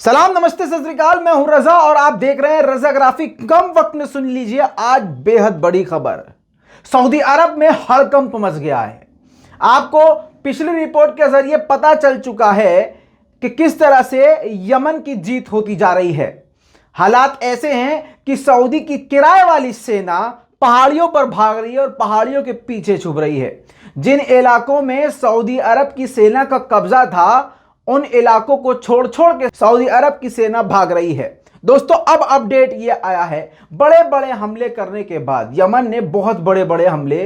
सलाम, नमस्ते, सत श्री अकाल। मैं हूं रजा और आप देख रहे हैं रजा ग्राफिक। कम वक्त में सुन लीजिए आज बेहद बड़ी खबर। सऊदी अरब में हड़कंप मच गया है। आपको पिछली रिपोर्ट के जरिए पता चल चुका है कि किस तरह से यमन की जीत होती जा रही है। हालात ऐसे हैं कि सऊदी की किराए वाली सेना पहाड़ियों पर भाग रही है और पहाड़ियों के पीछे छुप रही है। जिन इलाकों में सऊदी अरब की सेना का कब्जा था उन इलाकों को छोड़ छोड़ के सऊदी अरब की सेना भाग रही है। दोस्तों, अब अपडेट ये आया है, बड़े बड़े हमले करने के बाद यमन ने बहुत बड़े बड़े हमले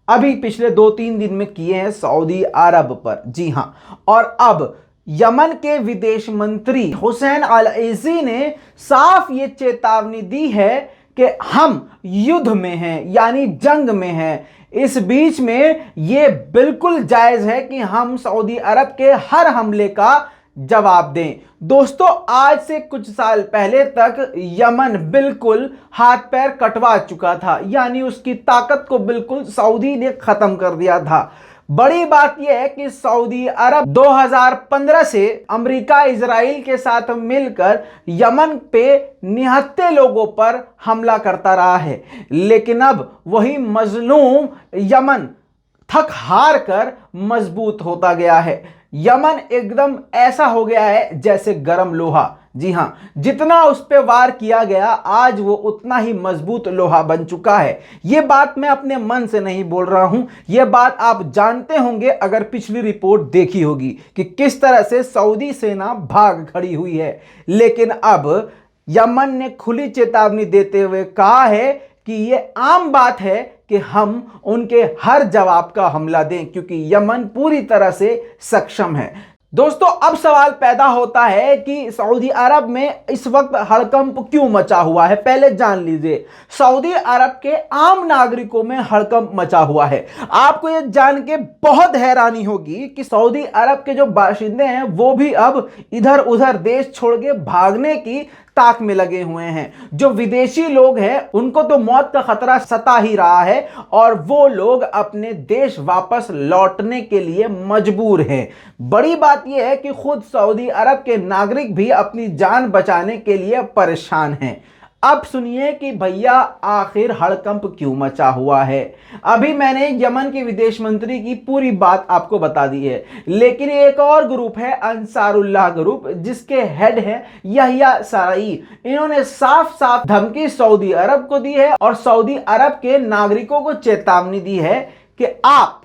अभी पिछले 2-3 दिन में किए हैं सऊदी अरब पर। जी हां, और अब यमन के विदेश मंत्री हुसैन अल अज़ी ने साफ ये चेतावनी दी है कि हम युद्ध में हैं, यानी जंग में हैं। इस बीच में ये बिल्कुल जायज है कि हम सऊदी अरब के हर हमले का जवाब दें। दोस्तों, आज से कुछ साल पहले तक यमन बिल्कुल हाथ पैर कटवा चुका था, यानी उसकी ताकत को बिल्कुल सऊदी ने खत्म कर दिया था। बड़ी बात यह है कि सऊदी अरब 2015 से अमेरिका इजराइल के साथ मिलकर यमन पे निहत्थे लोगों पर हमला करता रहा है, लेकिन अब वही मजलूम यमन थक हार कर मजबूत होता गया है। यमन एकदम ऐसा हो गया है जैसे गर्म लोहा। जी हां, जितना उस पर वार किया गया आज वो उतना ही मजबूत लोहा बन चुका है। ये बात मैं अपने मन से नहीं बोल रहा हूं, ये बात आप जानते होंगे अगर पिछली रिपोर्ट देखी होगी कि किस तरह से सऊदी सेना भाग खड़ी हुई है। लेकिन अब यमन ने खुली चेतावनी देते हुए कहा है कि ये आम बात है कि हम उनके हर जवाब का हमला दें, क्योंकि यमन पूरी तरह से सक्षम है। दोस्तों, अब सवाल पैदा होता है कि सऊदी अरब में इस वक्त हड़कंप क्यों मचा हुआ है। पहले जान लीजिए, सऊदी अरब के आम नागरिकों में हड़कंप मचा हुआ है। आपको यह जान के बहुत हैरानी होगी कि सऊदी अरब के जो बाशिंदे हैं वो भी अब इधर उधर देश छोड़ के भागने की ताक में लगे हुए हैं। जो विदेशी लोग हैं उनको तो मौत का खतरा सता ही रहा है और वो लोग अपने देश वापस लौटने के लिए मजबूर हैं। बड़ी बात यह है कि खुद सऊदी अरब के नागरिक भी अपनी जान बचाने के लिए परेशान हैं। अब सुनिए कि भैया आखिर हड़कंप क्यों मचा हुआ है। अभी मैंने यमन के विदेश मंत्री की पूरी बात आपको बता दी है, लेकिन एक और ग्रुप है अंसारुल्लाह ग्रुप, जिसके हेड हैं यहिया सराई। इन्होंने साफ साफ धमकी सऊदी अरब को दी है और सऊदी अरब के नागरिकों को चेतावनी दी है कि आप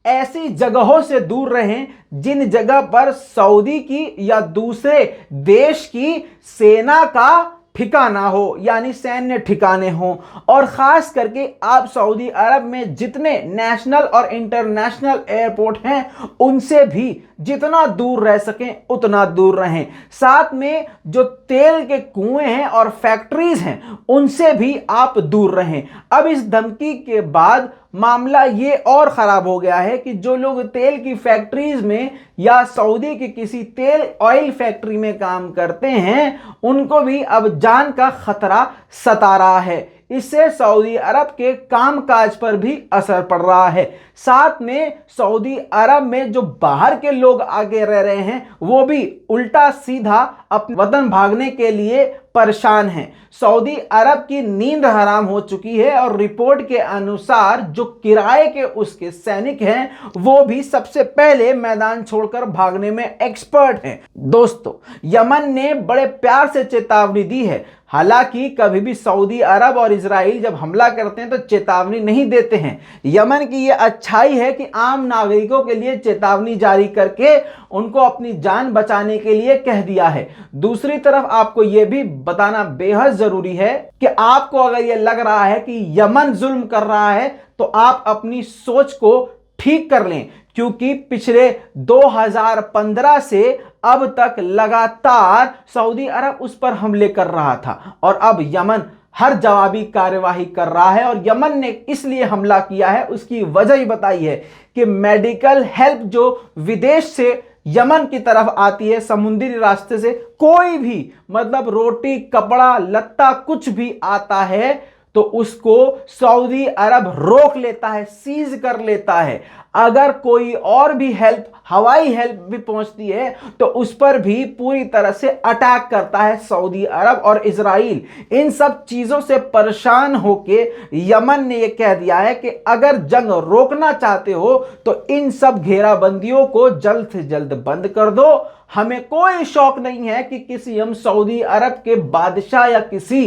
ऐसी जगहों से दूर रहें जिन जगह पर सऊदी की या दूसरे देश की सेना का ठिकाना हो, यानी सैन्य ठिकाने हों। और खास करके आप सऊदी अरब में जितने नेशनल और इंटरनेशनल एयरपोर्ट हैं उनसे भी जितना दूर रह सकें उतना दूर रहें। साथ में जो तेल के कुएं हैं और फैक्ट्रीज हैं उनसे भी आप दूर रहें। अब इस धमकी के बाद मामला ये और खराब हो गया है कि जो लोग तेल की फैक्ट्रीज में या सऊदी की किसी तेल ऑयल फैक्ट्री में काम करते हैं उनको भी अब जान का खतरा सता रहा है। इससे सऊदी अरब के कामकाज पर भी असर पड़ रहा है। साथ में सऊदी अरब में जो बाहर के लोग आगे रह रहे हैं वो भी उल्टा सीधा अपने वतन भागने के लिए परेशान हैं। सऊदी अरब की नींद हराम हो चुकी है और रिपोर्ट के अनुसार जो किराए के उसके सैनिक हैं वो भी सबसे पहले मैदान छोड़कर भागने में एक्सपर्ट हैं। दोस्तों, यमन ने बड़े प्यार से चेतावनी दी है। हालांकि कभी भी सऊदी अरब और इजराइल जब हमला करते हैं तो चेतावनी नहीं देते हैं। यमन की ये अच्छाई है कि आम नागरिकों के लिए चेतावनी जारी करके उनको अपनी जान बचाने के लिए कह दिया है। दूसरी तरफ आपको यह भी बताना बेहद जरूरी है कि आपको अगर यह लग रहा है कि यमन जुल्म कर रहा है तो आप अपनी सोच को ठीक कर लें, क्योंकि पिछले 2015 से अब तक लगातार सऊदी अरब उस पर हमले कर रहा था और अब यमन हर जवाबी कार्यवाही कर रहा है। और यमन ने इसलिए हमला किया है, उसकी वजह ही बताई है कि मेडिकल हेल्प जो विदेश से यमन की तरफ आती है समुद्री रास्ते से, कोई भी मतलब रोटी कपड़ा लत्ता कुछ भी आता है तो उसको सऊदी अरब रोक लेता है, सीज कर लेता है। अगर कोई और भी हेल्प, हवाई हेल्प भी पहुंचती है तो उस पर भी पूरी तरह से अटैक करता है सऊदी अरब और इजराइल। इन सब चीजों से परेशान होके यमन ने यह कह दिया है कि अगर जंग रोकना चाहते हो तो इन सब घेराबंदियों को जल्द से जल्द बंद कर दो। हमें कोई शौक नहीं है कि किसी हम सऊदी अरब के बादशाह या किसी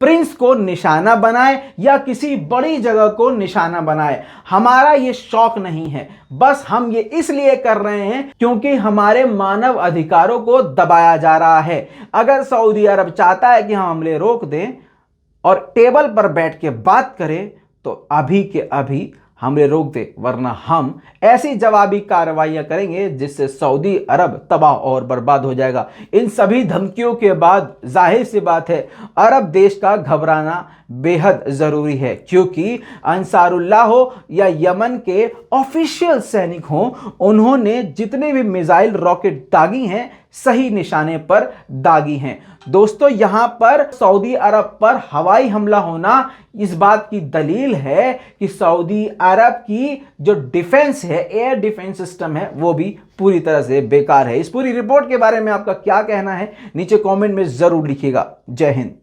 प्रिंस को निशाना बनाए या किसी बड़ी जगह को निशाना बनाए। हमारा ये शौक नहीं है, बस हम ये इसलिए कर रहे हैं क्योंकि हमारे मानव अधिकारों को दबाया जा रहा है। अगर सऊदी अरब चाहता है कि हम हमले रोक दें और टेबल पर बैठ के बात करें तो अभी के अभी हमले रोक दे, वरना हम ऐसी जवाबी कार्रवाइयां करेंगे जिससे सऊदी अरब तबाह और बर्बाद हो जाएगा। इन सभी धमकियों के बाद जाहिर सी बात है अरब देश का घबराना बेहद जरूरी है, क्योंकि अंसारुल्लाह हो या यमन के ऑफिशियल सैनिक हो, उन्होंने जितने भी मिसाइल रॉकेट दागी हैं सही निशाने पर दागी हैं। दोस्तों, यहां पर सऊदी अरब पर हवाई हमला होना इस बात की दलील है कि सऊदी अरब की जो डिफेंस है, एयर डिफेंस सिस्टम है, वो भी पूरी तरह से बेकार है। इस पूरी रिपोर्ट के बारे में आपका क्या कहना है नीचे कमेंट में जरूर लिखिएगा। जय हिंद।